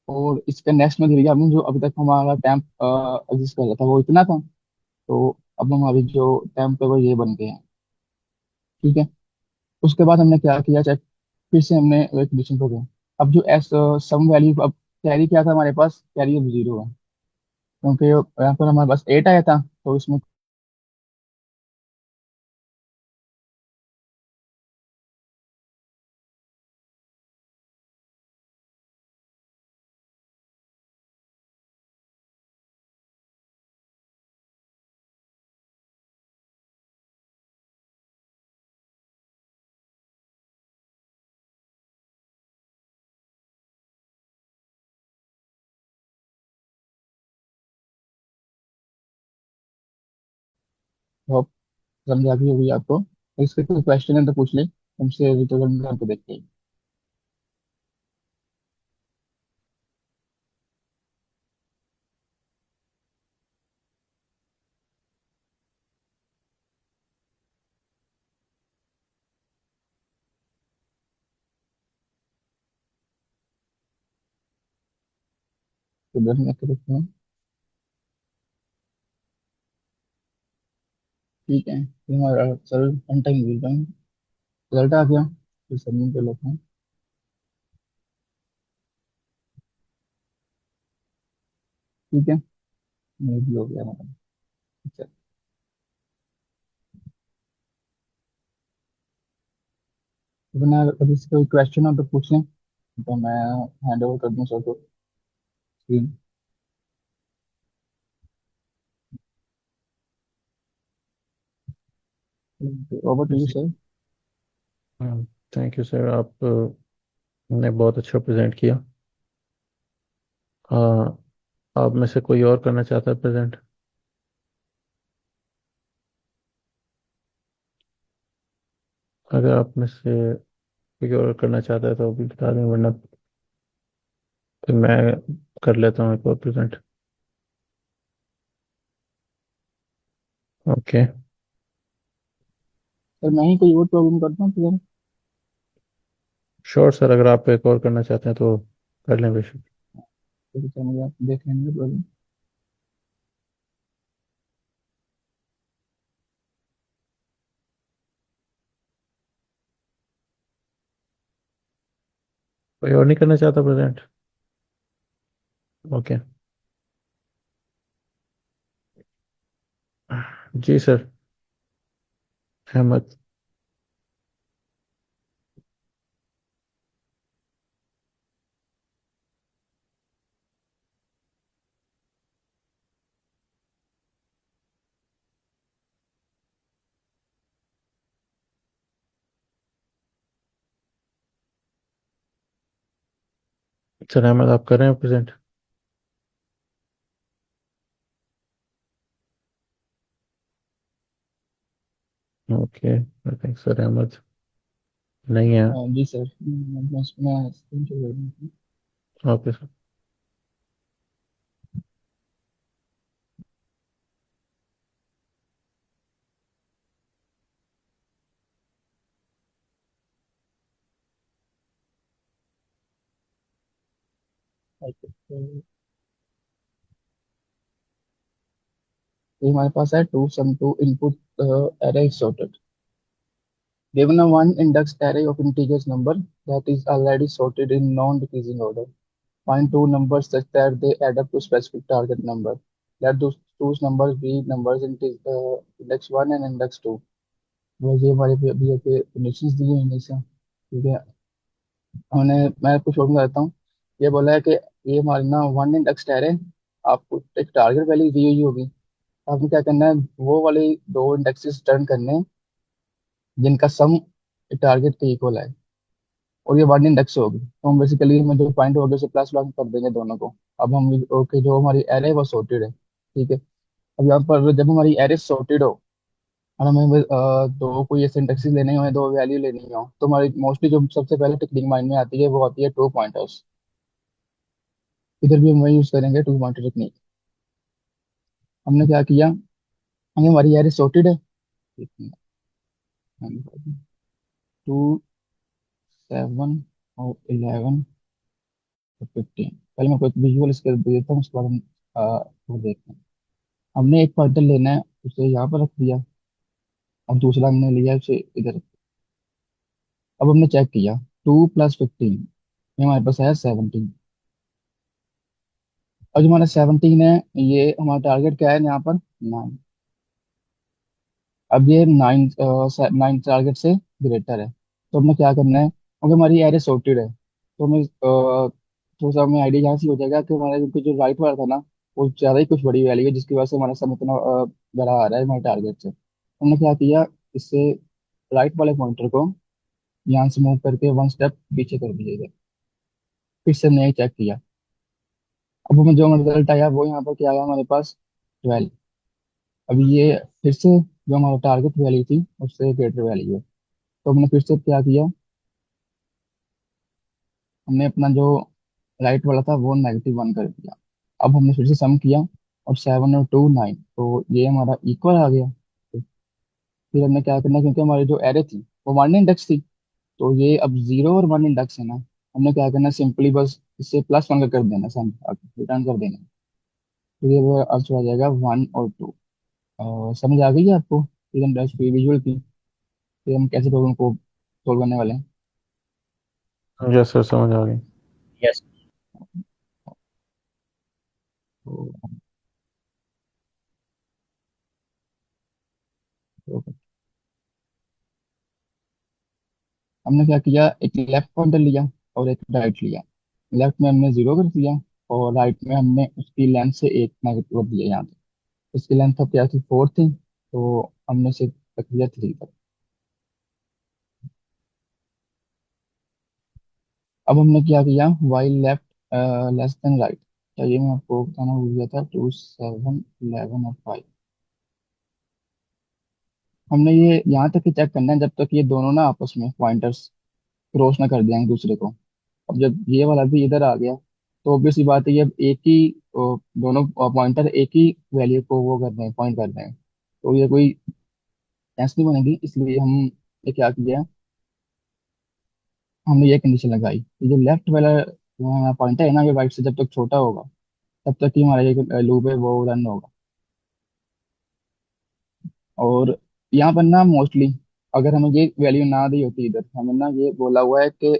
Speaker 3: और इसका नेक्स्ट में दिया हमने, जो अभी तक हमारा टैंप एग्जिस्ट कर रहा था वो इतना था। तो अब हमारी जो टैंप है वो ये बन गया है। ठीक है, उसके बाद हमने क्या किया, चेक, फिर से हमने एक कंडीशन को गया। अब जो एस सम वैल्यू, अब कैरी क्या था हमारे पास, कैरी अब 0 है, क्योंकि यहाँ पर हमारे पास 8 आया था, तो इसमें बहुत समझ आ गई होगी आपको। इसके कोई क्वेश्चन है तो पूछ ले, हमसे रिटर्न करके देखते हैं। तो रन करके देखते हैं। ठीक है, ये हमारा सर वन टाइम रिजल्ट आ गया, फिर सबमिट कर लेते हैं। ठीक है, ये भी हो गया हमारा। अच्छा, तो बिना अभी से कोई क्वेश्चन हो तो पूछ लें, तो मैं हैंड ओवर कर दूँ सर को screen. Over to you sir.
Speaker 1: Thank you sir, आप ने बहुत अच्छा प्रेजेंट किया। आप में से कोई और करना चाहता है प्रेजेंट? अगर आप में से कोई और करना चाहता है तो अभी बता दें, वरना फिर मैं कर लेता हूँ एक और प्रेजेंट। ओके।
Speaker 3: सर मैं ही कोई और प्रॉब्लम करता हूँ फिर।
Speaker 1: श्योर सर, अगर आप एक और करना चाहते हैं तो कर लें बेशक।
Speaker 3: ठीक है सर, मुझे आप देख लेंगे प्रॉब्लम।
Speaker 1: कोई और नहीं करना चाहता प्रेजेंट? ओके। जी सर। अहमद। सर अहमद, आप कर रहे हैं present? Okay, I think sir Ahmad नहीं है।
Speaker 3: जी सर, मैं स्क्रीन शो कर दूँ।
Speaker 1: Okay sir.
Speaker 3: ये हमारे पास है two sum two input array is sorted. Given a one index array of integers number that is already sorted in non-decreasing order. Find two numbers such that they add up to specific target number. Let those two numbers be numbers in index one and index two. वो ये हमारे पे अभी के conditions दी हुई हैं इसमें। ठीक है, हमने मैं आपको शॉर्ट में बताता हूँ। ये बोला है कि ये हमारी ना वन इंडेक्स array, आपको एक टारगेट वैल्यू दी हुई होगी। आपको क्या करना है, वो वाले दो इंडेक्सेस टर्न करने हैं जिनका सम टारगेट के इक्वल है, और ये वन इंडेक्स होगी। तो हम बेसिकली में जो पॉइंट होगा उसे प्लस वन कर देंगे दोनों को। अब हम ओके, जो हमारी एरे वो सॉर्टेड है। ठीक है, अब यहाँ पर जब हमारी एरे सॉर्टेड हो और हमें दो कोई ऐसे इंडेक्सेस लेने हो, दो वैल्यू लेनी हो, तो हमारी मोस्टली जो सबसे पहले टेक्निक माइंड में आती है वो आती है टू पॉइंटर्स। इधर भी हम वही यूज करेंगे, टू पॉइंटर टेक्निक। हमने क्या किया, हमें हमारी एरे सॉर्टेड है। टू, सेवन और इलेवन और 15। पहले मैं कोई विजुअल इसके दे देता हूँ, उसके बाद हम वो देखते हैं। हमने एक पॉइंटर लेना है, उसे यहाँ पर रख दिया, और दूसरा हमने लिया उसे इधर। अब हमने चेक किया, 2 + 15, ये हमारे पास आया 17। और जो हमारा 17 है, ये हमारा टारगेट क्या है यहाँ पर, 9। अब ये 9, 9 टारगेट से ग्रेटर है। तो हमने क्या करना है, क्योंकि हमारी एरे सॉर्टेड है, तो हमें थोड़ा सा हमें आइडिया यहाँ से हो जाएगा कि हमारा जो जो राइट वाला था ना, वो ज़्यादा ही कुछ बड़ी वैल्यू है, जिसकी वजह से हमारा सम इतना बड़ा आ रहा है हमारे टारगेट से। हमने क्या किया, इससे राइट वाले पॉइंटर को यहाँ से मूव करके वन स्टेप पीछे कर दिया। फिर से हमने चेक किया, अब हमें जो रिजल्ट आया वो यहाँ पर क्या आया हमारे पास, 12। अब ये फिर से जो हमारा टारगेट वैल्यू थी उससे ग्रेटर वैल्यू है। तो हमने फिर से क्या किया, हमने अपना जो राइट वाला था वो -1 कर दिया। अब हमने फिर से सम किया, और 7 और 2 9, तो ये हमारा इक्वल आ गया। फिर हमने क्या करना, क्योंकि हमारी जो एरे थी वो वन इंडेक्स थी, तो ये अब जीरो और वन इंडेक्स है ना, हमने क्या करना, सिंपली बस इससे +1 का कर देना, सम रिटर्न कर देना। तो ये वो अर्थ आ जाएगा 1 और 2। समझ आ गई है आपको एकदम डैश विजुअल की, कि हम कैसे प्रॉब्लम को सोल्व करने वाले हैं।
Speaker 1: यस सर, समझ आ गई।
Speaker 2: यस।
Speaker 3: तो, तो हमने क्या किया, एक लेफ्ट पॉइंटर लिया और एक राइट लिया। लेफ्ट में हमने 0 कर दिया, और राइट में हमने उसकी लेंथ से एक नेगेटिव कर दिया यहाँ पे। इसकी लेंथ अब क्या थी, 4 थी, तो हमने से रख दिया 3 तक। अब हमने क्या किया, while left less than right, चाहिए मैं आपको बताना भूल गया था, 2 7 11 और 5। हमने ये यहाँ तक ही चेक करना है जब तक ये दोनों ना आपस में पॉइंटर्स क्रॉस ना कर दें दूसरे को। अब जब ये वाला भी इधर आ गया तो ऑब्वियसली बात है, ये अब एक ही दोनों पॉइंटर एक ही वैल्यू को वो कर रहे हैं, पॉइंट कर रहे हैं, तो ये कोई टेंस नहीं बनेगी। इसलिए हम ये क्या किया, हमने ये कंडीशन लगाई कि जो लेफ्ट वाला पॉइंटर है ना, ये राइट से जब तक छोटा होगा तब तक ही हमारा ये लूप है वो रन होगा। और यहाँ पर ना मोस्टली अगर हमें ये वैल्यू ना दी होती, इधर हमें ना ये बोला हुआ है कि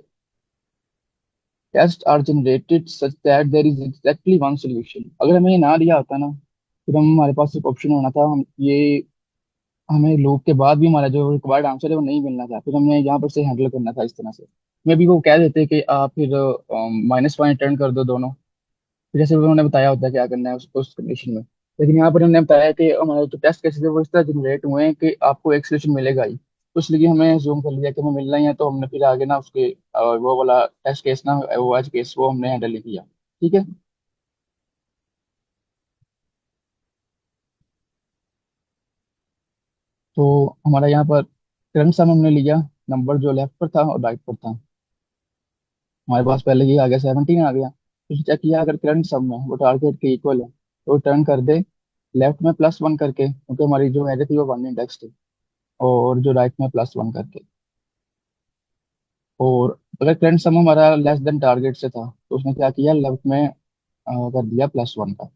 Speaker 3: tests are generated such that there is exactly one solution. अगर हमें ये ना दिया होता ना, फिर हम हमारे पास एक ऑप्शन होना था, हम ये हमें लूप के बाद भी हमारा जो रिक्वायर्ड आंसर है वो नहीं मिलना था, फिर हमने यहाँ पर से हैंडल करना था इस तरह से। मे भी वो कह देते कि आप फिर माइनस पॉइंट रिटर्न कर दो दोनों, फिर जैसे उन्होंने बताया होता है क्या करना है उस कंडीशन में। लेकिन यहाँ पर उन्होंने बताया कि हमारे जो टेस्ट केसेस है वो इस तरह जनरेट हुए हैं कि आपको एक सोल्यूशन मिलेगा ही, तो इसलिए हमने जूम कर लिया कि हमें मिलना ही है, तो हमने फिर आगे ना उसके वो वाला टेस्ट केस ना, वो एज केस वो हमने हैंडल नहीं किया। ठीक है। तो हमारा यहाँ पर करंट सम हमने लिया, नंबर जो लेफ्ट पर था और राइट पर था। हमारे पास पहले ये आ गया 17 आ गया। फिर चेक किया अगर करंट सम में वो टारगेट के इक्वल है तो टर्न कर दे लेफ्ट में +1 करके, क्योंकि हमारी जो एरर थी वो 1 इंडेक्स थी, और जो राइट में +1 करके। और अगर करंट सम हमारा लेस देन टारगेट से था तो उसने क्या किया, लेफ्ट में कर दिया +1 का।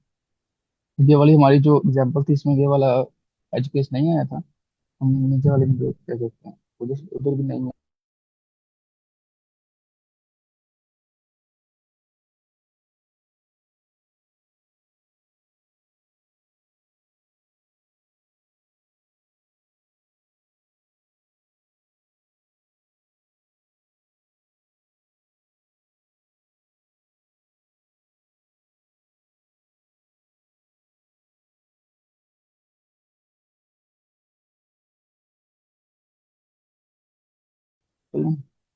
Speaker 3: ये वाली हमारी जो एग्जाम्पल थी इसमें ये वाला एज केस नहीं आया था। हम नीचे वाले में देख के देखते हैं, उधर उधर भी नहीं है। चलो,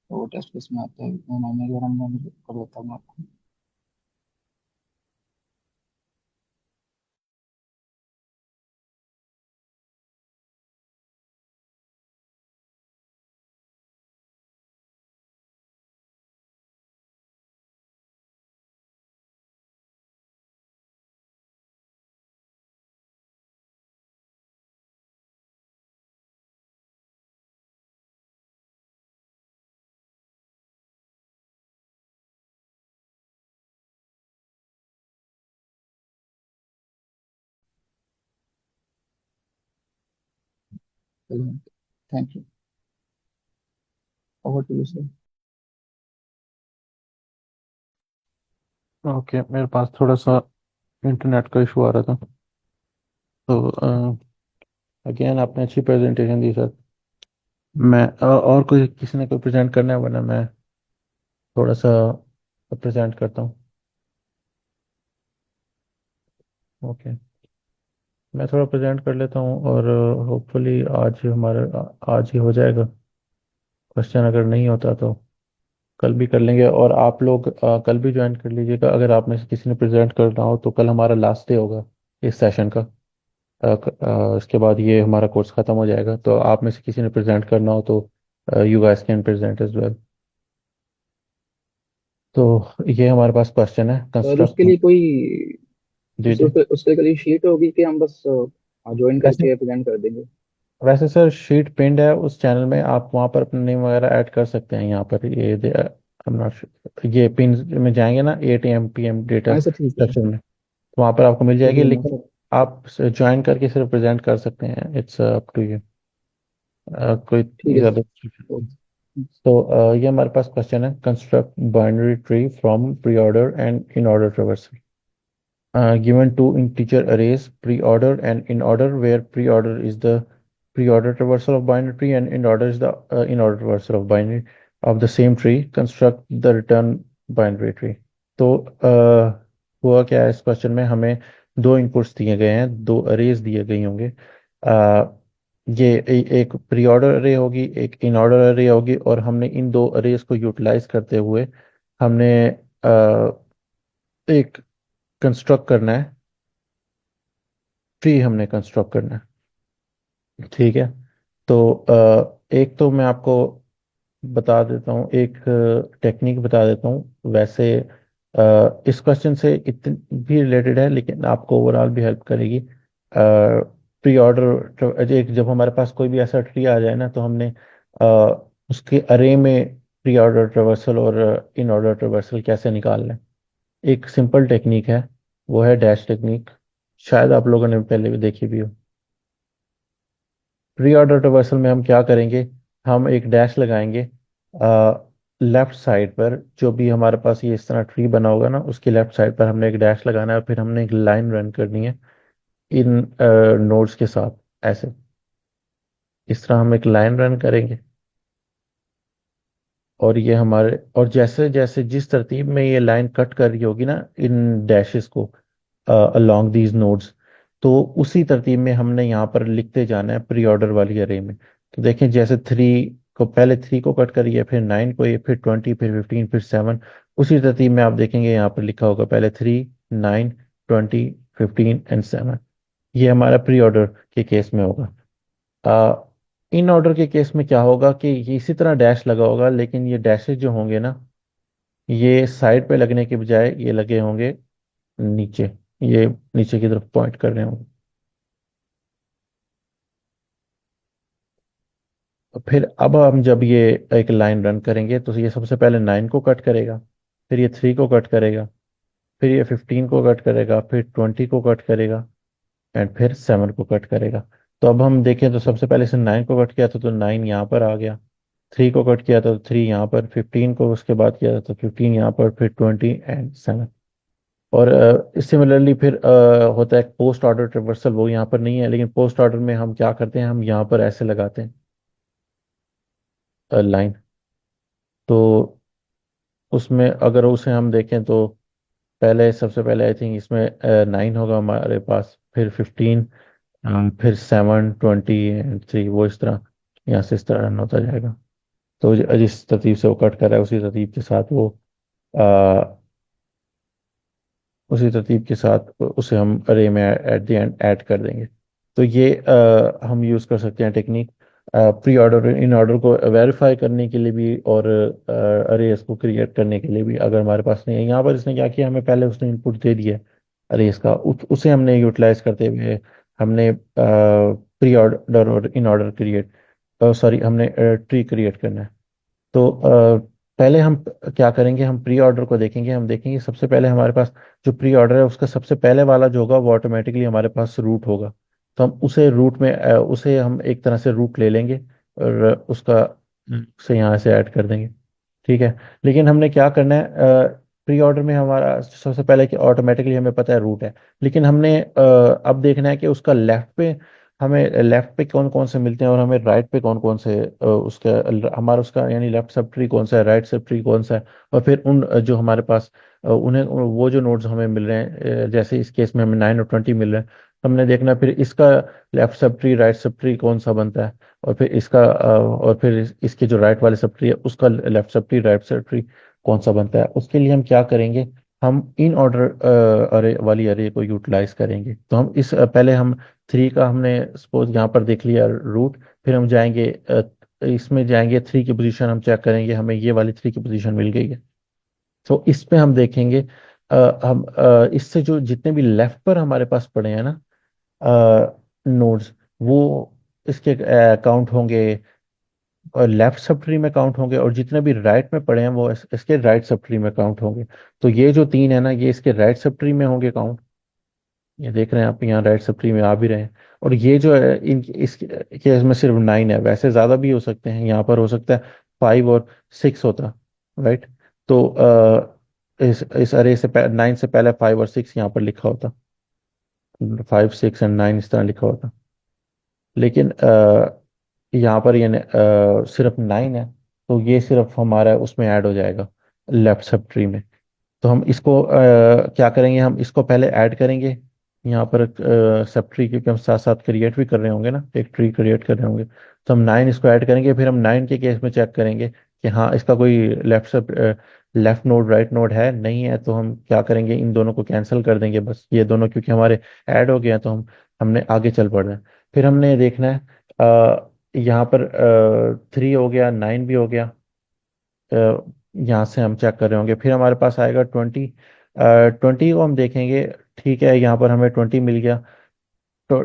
Speaker 3: तो टेस्ट केस में आते हैं, मैंने अगर हम कर देता हूँ आपको। चलो, thank you. Over to you sir.
Speaker 1: Okay, मेरे पास थोड़ा सा इंटरनेट का इशू आ रहा था। तो अगेन आपने अच्छी प्रेजेंटेशन दी सर। मैं और कोई किसी ने कोई प्रेजेंट करना है, वरना मैं थोड़ा सा प्रेजेंट करता हूँ। ओके, मैं थोड़ा प्रेजेंट कर लेता हूँ, और होपफुली आज ही हो जाएगा। क्वेश्चन अगर नहीं होता तो कल भी कर लेंगे, और आप लोग कल भी ज्वाइन कर लीजिएगा। अगर आप में से किसी ने प्रेजेंट करना हो तो कल हमारा लास्ट डे होगा इस सेशन का। इसके बाद ये हमारा कोर्स ख़त्म हो जाएगा, तो आप में से किसी ने प्रेजेंट करना हो तो you guys can present as well. तो ये हमारे पास क्वेश्चन है,
Speaker 3: सर उसके
Speaker 1: कंस्ट्रक्ट।
Speaker 3: लिए कोई
Speaker 1: जी जी।
Speaker 3: उसके लिए शीट होगी कि हम बस ज्वाइन
Speaker 1: वैसे
Speaker 3: करके प्रेजेंट कर देंगे?
Speaker 1: वैसे सर शीट पिंड है उस चैनल में, आप वहाँ पर अपना नेम वगैरह ऐड कर सकते हैं। यहाँ पर ये I'm not sure, ये पिन में जाएंगे ना, 8 AM PM डेटा
Speaker 3: हाँ सर ठीक है।
Speaker 1: सेक्शन में, तो वहाँ पर आपको मिल
Speaker 3: ठीक
Speaker 1: जाएगी।
Speaker 3: है मैं।
Speaker 1: लेकिन आप ज्वाइन करके सिर्फ प्रेजेंट कर सकते हैं, इट्स अप टू यू। कोई
Speaker 3: ठीक है
Speaker 1: ज़्यादा।
Speaker 3: सर। ओके।
Speaker 1: तो ये हमारे पास क्वेश्चन है, construct binary tree from pre order and in order traversal given two integer arrays pre-order and in-order, where pre-order is the pre-order traversal of binary tree and in-order is the in-order traversal of binary of the same tree. Construct the return binary tree. तो हुआ क्या है, इस question में हमें दो inputs दिए गए हैं, दो अरेज दिए गए होंगे। ये एक प्री ऑर्डर अरे होगी, एक इन ऑर्डर अरे होगी, और हमने इन दो अरेज को यूटिलाइज करते हुए हमने एक कंस्ट्रक्ट करना है, ट्री हमने कंस्ट्रक्ट करना है। ठीक है। तो एक तो मैं आपको बता देता हूँ, एक टेक्निक बता देता हूँ। वैसे इस क्वेश्चन से इतनी भी रिलेटेड है, लेकिन आपको ओवरऑल भी हेल्प करेगी। प्री ऑर्डर, एक जब हमारे पास कोई भी ऐसा ट्री आ जाए ना, तो हमने उसके अरे में प्री ऑर्डर ट्रेवर्सल और इन ऑर्डर ट्रेवर्सल कैसे निकालना है। एक सिंपल टेक्निक है, वो है डैश टेक्निक। शायद आप लोगों ने पहले भी देखी भी हो। प्री ऑर्डर रिवर्सल में हम क्या करेंगे, हम एक डैश लगाएंगे लेफ्ट साइड पर। जो भी हमारे पास ये इस तरह ट्री बना होगा ना, उसकी लेफ्ट साइड पर हमने एक डैश लगाना है, और फिर हमने एक लाइन रन करनी है इन नोड्स के साथ, ऐसे। इस तरह हम एक लाइन रन करेंगे, और ये हमारे, और जैसे जैसे जिस तरतीब में ये लाइन कट कर रही होगी ना इन डैशेस को अलोंग दीज नोड्स, तो उसी तरतीब में हमने यहाँ पर लिखते जाना है प्री ऑर्डर वाली अरे में। तो देखें, जैसे थ्री को, पहले थ्री को कट करिए, फिर नाइन को, ये फिर ट्वेंटी, फिर फिफ्टीन, फिर सेवन। उसी तरतीब में आप देखेंगे यहाँ पर लिखा होगा, पहले three, nine, twenty, fifteen and seven. ये हमारा प्री ऑर्डर के केस में होगा। इन ऑर्डर के केस में क्या होगा कि ये इसी तरह डैश लगा होगा, लेकिन ये डैशेज जो होंगे ना, ये साइड पे लगने के बजाय ये लगे होंगे नीचे। ये नीचे की तरफ पॉइंट कर रहे होंगे। तो फिर अब हम जब ये एक लाइन रन करेंगे, तो ये सबसे पहले नाइन को कट करेगा, फिर ये थ्री को कट करेगा, फिर ये फिफ्टीन को कट करेगा, फिर ट्वेंटी को कट करेगा, एंड फिर सेवन को कट करेगा। तो अब हम देखें, तो सबसे पहले से नाइन को कट किया था, तो नाइन यहाँ पर आ गया। थ्री को कट किया था तो थ्री यहाँ पर, फिफ्टीन को उसके बाद किया था तो फिफ्टीन यहाँ पर, फिर ट्वेंटी एंड सेवन। और सिमिलरली फिर होता है पोस्ट ऑर्डर रिवर्सल, वो यहाँ पर नहीं है, लेकिन पोस्ट ऑर्डर में हम क्या करते हैं, हम यहाँ पर ऐसे लगाते हैं लाइन। तो उसमें अगर उसे हम देखें, तो पहले, सबसे पहले आई थिंक इसमें नाइन होगा हमारे पास, फिर फिफ्टीन, फिर सेवन, ट्वेंटी एंड थ्री, वो इस तरह यहाँ से इस तरह रन होता जाएगा। तो जिस तरतीब से वो कट कर रहा है, उसी तरतीब के साथ वो उसी तरतीब के साथ उसे हम अरे में एट द एंड ऐड कर देंगे। तो ये हम यूज़ कर सकते हैं technique pre order in order को वेरीफाई करने के लिए भी, और अरेज को क्रिएट करने के लिए भी। अगर हमारे पास नहीं है, यहाँ पर इसने क्या किया, हमें पहले उसने इनपुट दे दिया अरेज का, उसे हमने यूटिलाइज करते हुए हमने प्री ऑर्डर और इन ऑर्डर क्रिएट, सॉरी, हमने ट्री क्रिएट करना है। तो पहले हम क्या करेंगे, हम प्री ऑर्डर को देखेंगे। हम देखेंगे सबसे पहले हमारे पास जो प्री ऑर्डर है, उसका सबसे पहले वाला जो होगा, वो ऑटोमेटिकली हमारे पास रूट होगा। तो हम उसे रूट में उसे हम एक तरह से रूट ले लेंगे, और उसका उसे यहाँ से ऐड कर देंगे। ठीक है। लेकिन हमने क्या करना है, प्री ऑर्डर में हमारा सबसे पहले कि ऑटोमेटिकली हमें पता है रूट है, लेकिन हमने अब देखना है कि उसका लेफ्ट पे, हमें लेफ्ट पे कौन कौन से मिलते हैं, और हमें राइट पे कौन कौन से उसका, हमारा उसका यानी लेफ्ट सब ट्री कौन सा है, राइट सब ट्री कौन सा है। और फिर उन जो हमारे पास उन्हें वो जो नोड्स हमें मिल रहे हैं, जैसे इस केस में हमें नाइन और ट्वेंटी मिल रहे हैं, तो हमने देखना फिर इसका left sub tree, right sub tree कौन सा बनता है। और फिर इसका और फिर इसके जो राइट वाले सब ट्री है, उसका left sub tree, right sub tree कौन सा बनता है। उसके लिए हम क्या करेंगे, हम इन ऑर्डर अरे वाली अरे को यूटिलाइज करेंगे। तो हम पहले हम थ्री का हमने सपोज यहाँ पर देख लिया रूट, फिर हम जाएंगे इसमें जाएंगे, थ्री की पोजीशन हम चेक करेंगे, हमें ये वाली थ्री की पोजीशन मिल गई है। तो इस पे हम देखेंगे, हम इससे जो जितने भी लेफ्ट पर हमारे पास पड़े हैं ना नोड्स, वो इसके काउंट होंगे, और लेफ्ट सब ट्री में काउंट होंगे, और जितने भी राइट में पड़े हैं वो इसके राइट सब ट्री में काउंट होंगे। तो ये जो तीन है ना, ये इसके राइट सब ट्री में होंगे काउंट। ये देख रहे हैं आप, यहाँ राइट सब ट्री में आ भी रहे हैं। और ये जो है इन इस केस में सिर्फ नाइन है, वैसे ज्यादा भी हो सकते हैं, यहाँ पर हो सकता है फाइव और सिक्स होता। राइट। तो इस अरे से नाइन से पहले फाइव और सिक्स यहाँ पर लिखा होता, फाइव, सिक्स एंड नाइन इस तरह लिखा होता। लेकिन यहाँ पर ये सिर्फ नाइन है, तो ये सिर्फ हमारा उसमें ऐड हो जाएगा लेफ्ट सब ट्री में। तो हम इसको क्या करेंगे, हम इसको पहले ऐड करेंगे यहाँ पर सब ट्री, क्योंकि हम साथ साथ क्रिएट भी कर रहे होंगे ना, एक ट्री क्रिएट कर रहे होंगे। तो हम नाइन इसको ऐड करेंगे, फिर हम नाइन के केस में चेक करेंगे कि हाँ इसका कोई लेफ्ट नोड, राइट नोड है, नहीं है, तो हम क्या करेंगे, इन दोनों को कैंसिल कर देंगे बस, ये दोनों क्योंकि हमारे ऐड हो गए हैं, तो हमने आगे चल पड़ना है। फिर हमने देखना है यहाँ पर थ्री हो गया, नाइन भी हो गया, यहाँ से हम चेक कर रहे होंगे, फिर हमारे पास आएगा 20। 20 को हम देखेंगे, ठीक है, यहाँ पर हमें 20 मिल गया। तो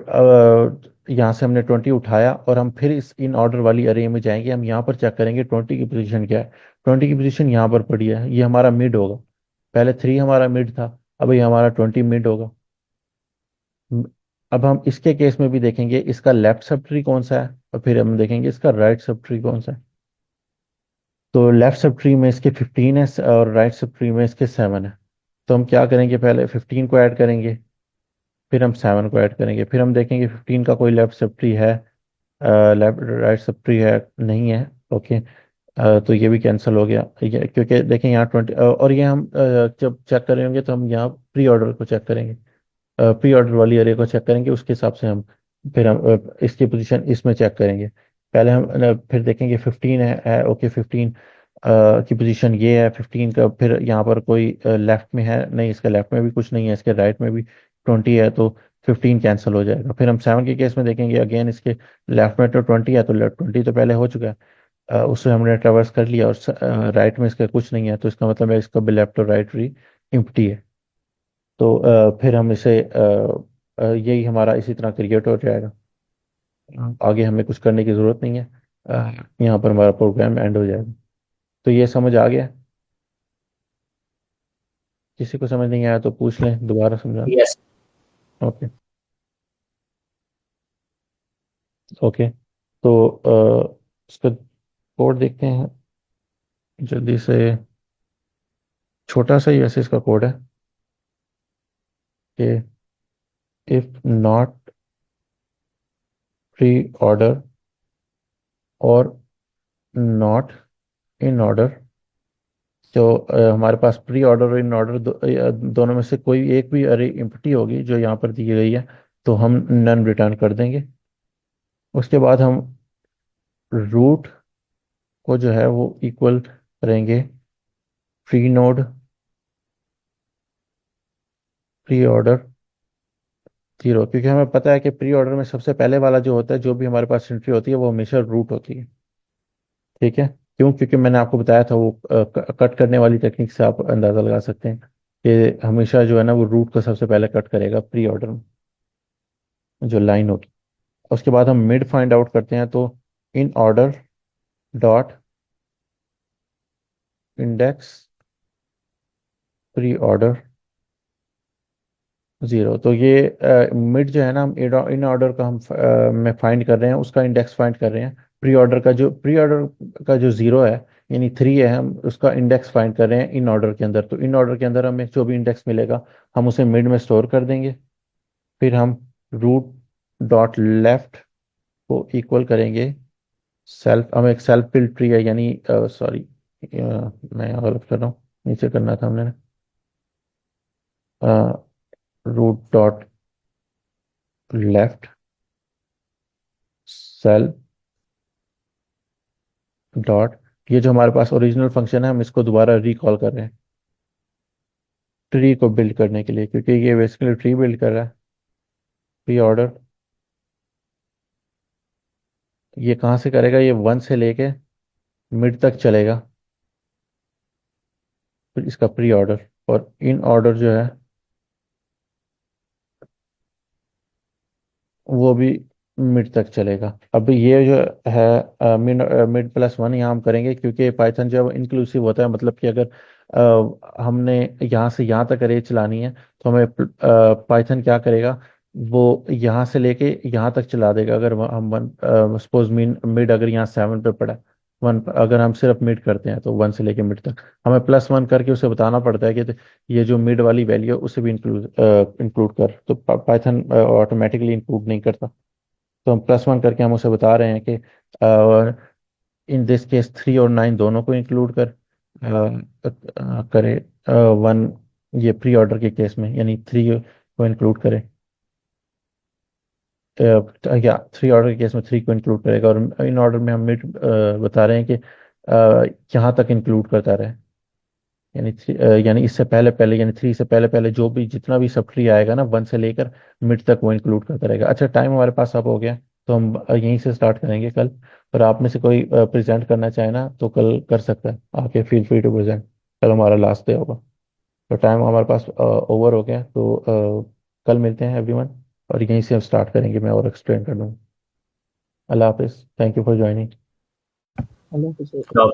Speaker 1: यहाँ से हमने 20 उठाया और हम फिर इस इन ऑर्डर वाली अरे में जाएंगे, हम यहाँ पर चेक करेंगे 20 की पोजीशन क्या है। 20 की पोजीशन यहाँ पर पड़ी है, ये हमारा मिड होगा। पहले 3 हमारा मिड था, अब ये हमारा 20 मिड होगा। अब हम इसके केस में भी देखेंगे इसका लेफ्ट सब ट्री कौन सा है, और फिर हम देखेंगे इसका राइट सब ट्री कौन सा है। तो लेफ्ट सब ट्री में इसके 15 है और राइट सब ट्री में इसके 7 है। तो हम क्या करेंगे, पहले 15 को ऐड करेंगे, फिर हम 7 को ऐड करेंगे, फिर हम देखेंगे 15 का कोई लेफ्ट सब ट्री है, लेफ्ट राइट सब ट्री है, नहीं है। ओके, तो ये भी कैंसिल हो गया, क्योंकि देखें यहाँ 20, और ये हम जब चेक करेंगे तो हम यहाँ प्री ऑर्डर को चेक करेंगे, प्री ऑर्डर वाली एरे को चेक करेंगे, उसके हिसाब से हम फिर हम इसकी पोजीशन इसमें चेक करेंगे। पहले हम फिर देखेंगे 15 है ओके, 15 की पोजीशन ये है 15 का, फिर यहाँ पर कोई लेफ्ट में है नहीं, इसके लेफ्ट में भी कुछ नहीं है, इसके राइट में भी 20 है, तो 15 कैंसिल हो जाएगा। फिर हम 7 के केस में देखेंगे, अगेन इसके लेफ्ट में तो 20 है, तो लेफ्ट 20 तो पहले हो चुका है, उससे हमने ट्रेवर्स कर लिया, और राइट में इसका कुछ नहीं है, तो इसका मतलब है इसका भी लेफ्ट और राइट भी एम्प्टी है। तो फिर हम इसे यही हमारा इसी तरह क्रिएट हो जाएगा। आगे हमें कुछ करने की ज़रूरत नहीं है, यहाँ पर हमारा प्रोग्राम एंड हो जाएगा। तो ये समझ आ गया? किसी को समझ नहीं आया तो पूछ लें, दोबारा समझा।
Speaker 2: यस।
Speaker 1: ओके। ओके, तो इसका कोड देखते हैं जल्दी से। छोटा सा ही वैसे इसका कोड है कि इफ नॉट प्री ऑर्डर और नॉट इन ऑर्डर, तो हमारे पास प्री ऑर्डर और इन ऑर्डर दोनों में से कोई एक भी अरे एम्प्टी होगी जो यहाँ पर दी गई है, तो हम नन रिटर्न कर देंगे। उसके बाद हम रूट को जो है वो इक्वल करेंगे प्री नोड प्री ऑर्डर 0, क्योंकि हमें पता है कि प्री ऑर्डर में सबसे पहले वाला जो होता है, जो भी हमारे पास एंट्री होती है, वो हमेशा रूट होती है। ठीक है, क्यों? क्योंकि मैंने आपको बताया था वो कट करने वाली टेक्निक से आप अंदाजा लगा सकते हैं कि हमेशा जो है ना वो रूट को सबसे पहले कट करेगा प्री ऑर्डर में, जो लाइन होगी। उसके बाद हम मिड फाइंड आउट करते हैं, तो in order dot index pre order 0। तो ये मिड जो है ना, हम इन ऑर्डर का हम में फाइंड कर रहे हैं, उसका इंडेक्स फाइंड कर रहे हैं। प्री ऑर्डर का जो 0 है, यानी 3 है, हम उसका इंडेक्स फाइंड कर रहे हैं इन ऑर्डर के अंदर। तो इन ऑर्डर के अंदर हमें जो भी इंडेक्स मिलेगा, हम उसे मिड में स्टोर कर देंगे। फिर हम रूट डॉट लेफ्ट को इक्वल करेंगे सेल्फ, हम एक सेल्फ बिल्ड ट्री है, यानी सॉरी, मैं गलत कर रहा हूँ, नीचे करना था हमने, root dot left self dot, ये जो हमारे पास ओरिजिनल फंक्शन है, हम इसको दोबारा रिकॉल कर रहे हैं ट्री को बिल्ड करने के लिए, क्योंकि ये बेसिकली ट्री बिल्ड कर रहा है। प्री ऑर्डर ये कहाँ से करेगा, ये 1 से लेके मिड तक चलेगा, फिर इसका प्री ऑर्डर, और इन ऑर्डर जो है वो भी मिड तक चलेगा। अब ये जो है मिड मिड प्लस 1 यहाँ हम करेंगे, क्योंकि पाइथन जब इंक्लूसिव होता है, मतलब कि अगर हमने यहाँ से यहाँ तक अरे चलानी है, तो हमें पाइथन क्या करेगा, वो यहाँ से लेके यहाँ तक चला देगा। अगर हम वन सपोज मिड अगर यहाँ 7 पे पड़ा है, 1 अगर हम सिर्फ मिड करते हैं, तो 1 से लेके मिड तक हमें +1 करके उसे बताना पड़ता है कि ये जो मिड वाली वैल्यू है उसे भी इंक्लूड कर, तो पाइथन ऑटोमेटिकली इंक्लूड नहीं करता। तो हम +1 करके हम उसे बता रहे हैं कि इन दिस केस 3 और 9 दोनों को इंक्लूड करे, 1 ये प्री ऑर्डर के केस में, यानी 3 को इंक्लूड करे, या 3 ऑर्डर के केस में 3 को इंक्लूड करेगा, और इन ऑर्डर में हम मिड बता रहे हैं कि यहाँ तक इंक्लूड करता रहे, यानी यानी इससे पहले पहले, यानी 3 से पहले पहले जो भी जितना भी सब ट्री आएगा ना, 1 से लेकर मिड तक वो इंक्लूड करता रहेगा। अच्छा, टाइम हमारे पास अब हो गया, तो हम यहीं से स्टार्ट करेंगे कल। और आप में से कोई प्रेजेंट करना चाहे ना तो कल कर सकता है आके, फील फ्री टू प्रेजेंट। कल हमारा लास्ट डे होगा, तो टाइम हमारे पास ओवर हो गया, तो कल मिलते हैं एवरीवन। और यहीं से हम स्टार्ट करेंगे, मैं और एक्सप्लेन कर दूँगा। अल्लाह हाफिज़, thank you for joining.
Speaker 3: Hello,
Speaker 2: तो